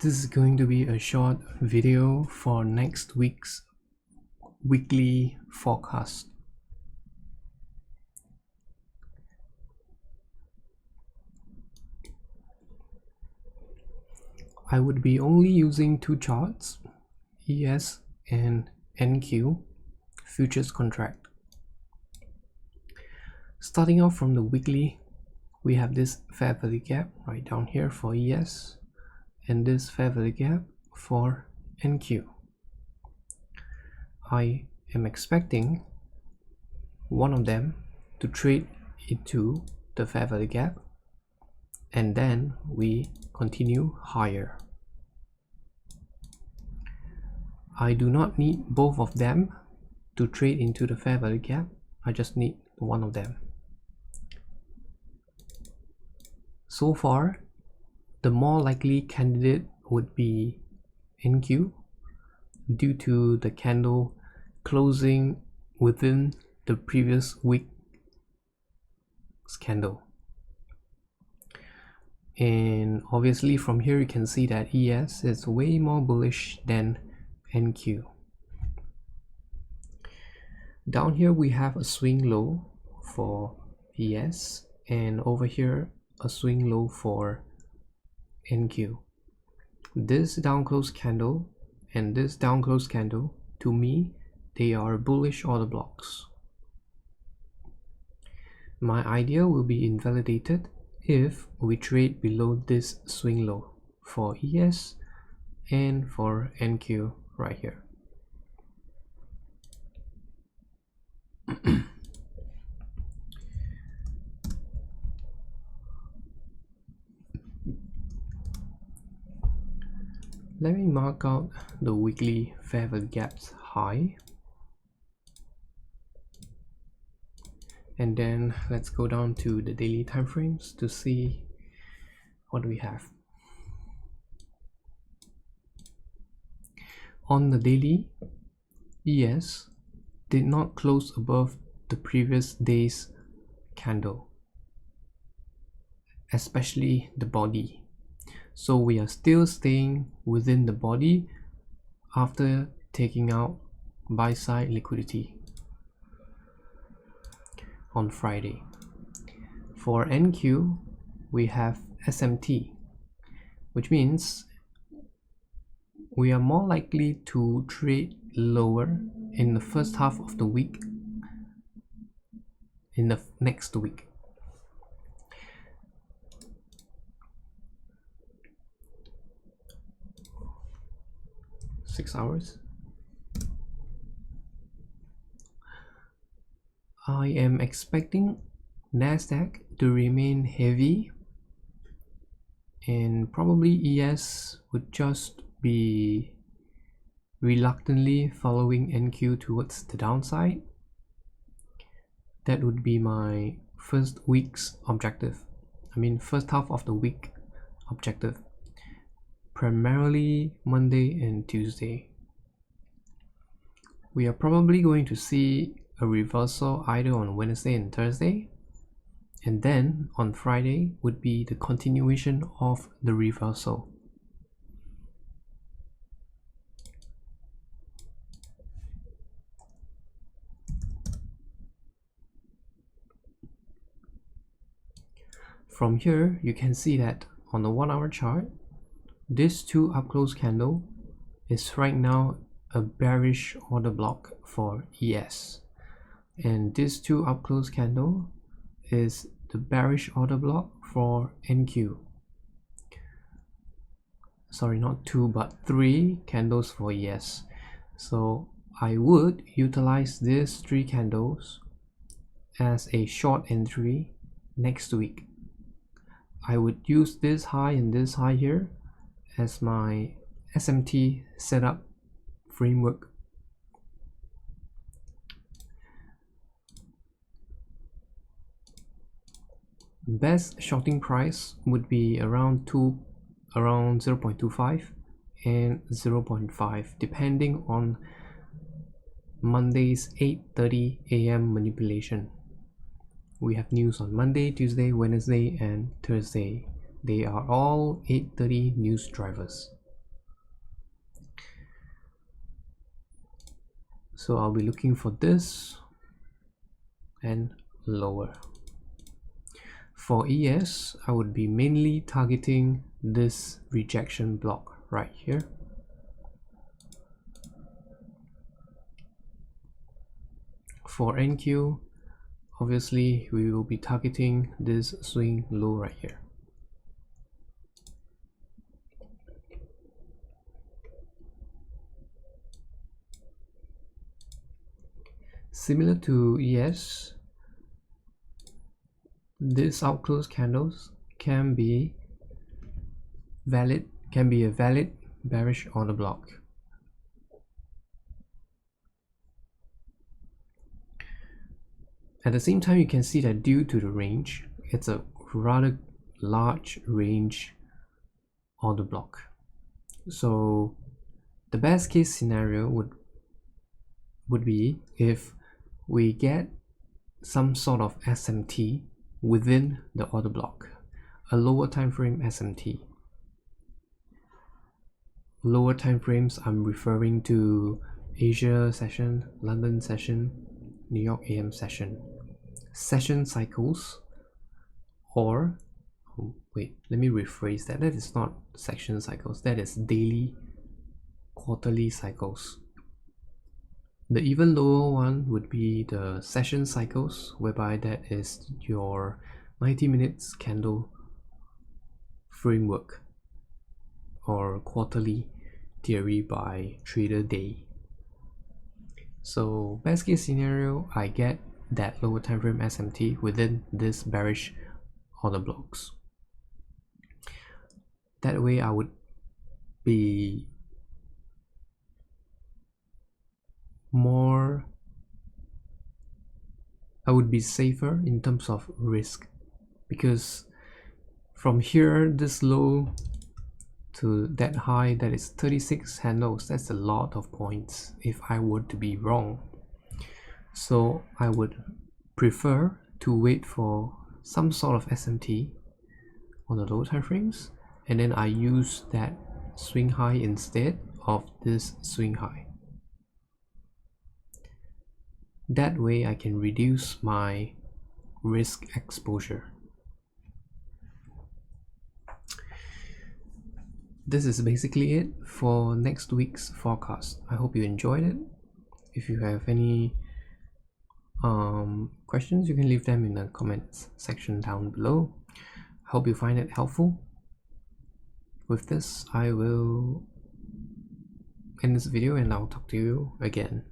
This is going to be a short video for next week's weekly forecast. I would be only using two charts, ES and NQ futures contract. Starting off from the weekly, we have this fair value gap right down here for ES and this fair value gap for NQ. I am expecting one of them to trade into the fair value gap, and then we continue higher. I do not need both of them to trade into the fair value gap. I just need one of them. So far, the more likely candidate would be NQ due to the candle closing within the previous week's candle. And obviously from here you can see that ES is way more bullish than NQ. Down here we have a swing low for ES, and over here a swing low for NQ. This down close candle and this down close candle, to me, they are bullish order blocks. My idea will be invalidated if we trade below this swing low for ES and for NQ right here. Let me mark out the weekly fair value gaps high, and then let's go down to the daily time frames to see what we have. On the daily, ES did not close above the previous day's candle, especially the body. So we are still staying within the body after taking out buy side liquidity on Friday. For NQ, we have SMT, which means we are more likely to trade lower in the first half of the week in the next week. Hours. I am expecting Nasdaq to remain heavy, and probably ES would just be reluctantly following NQ towards the downside. That would be my first week's objective. First half of the week objective. Primarily Monday and Tuesday. We are probably going to see a reversal either on Wednesday and Thursday, and then on Friday would be the continuation of the reversal. From here you can see that on the 1 hour chart, this 2 up close candle is right now a bearish order block for ES, and this 2 up close candle is the bearish order block for NQ. Sorry, not 2 but 3 candles for ES. So I would utilize these 3 candles as a short entry next week. I would use this high and this high here as my SMT setup framework. Best shorting price would be around 0.25 and 0.5 depending on Monday's 8:30 AM manipulation. We have news on Monday, Tuesday, Wednesday and Thursday. They are all 8:30 news drivers. So I'll be looking for this and lower. For ES, I would be mainly targeting this rejection block right here. For NQ, obviously we will be targeting this swing low right here. Similar to ES, these outclose candles can be a valid bearish order block. At the same time, you can see that due to the range, it's a rather large range order block. So the best case scenario would be if we get some sort of SMT within the order block, a lower time frame SMT. Lower time frames, I'm referring to Asia session, London session, New York AM session, session cycles, or wait, let me rephrase that. That is not section cycles, that is daily, quarterly cycles. The even lower one would be the session cycles, whereby that is your 90 minutes candle framework or quarterly theory by trader day. So best case scenario, I get that lower time frame SMT within this bearish order blocks. That way I would be safer in terms of risk, because from here, this low to that high, that is 36 handles. That's a lot of points if I were to be wrong. So I would prefer to wait for some sort of SMT on the low time frames, and then I use that swing high instead of this swing high. That way I can reduce my risk exposure. This is basically it for next week's forecast. I hope you enjoyed it. If you have any questions, you can leave them in the comments section down below. I hope you find it helpful. With this, I will end this video and I'll talk to you again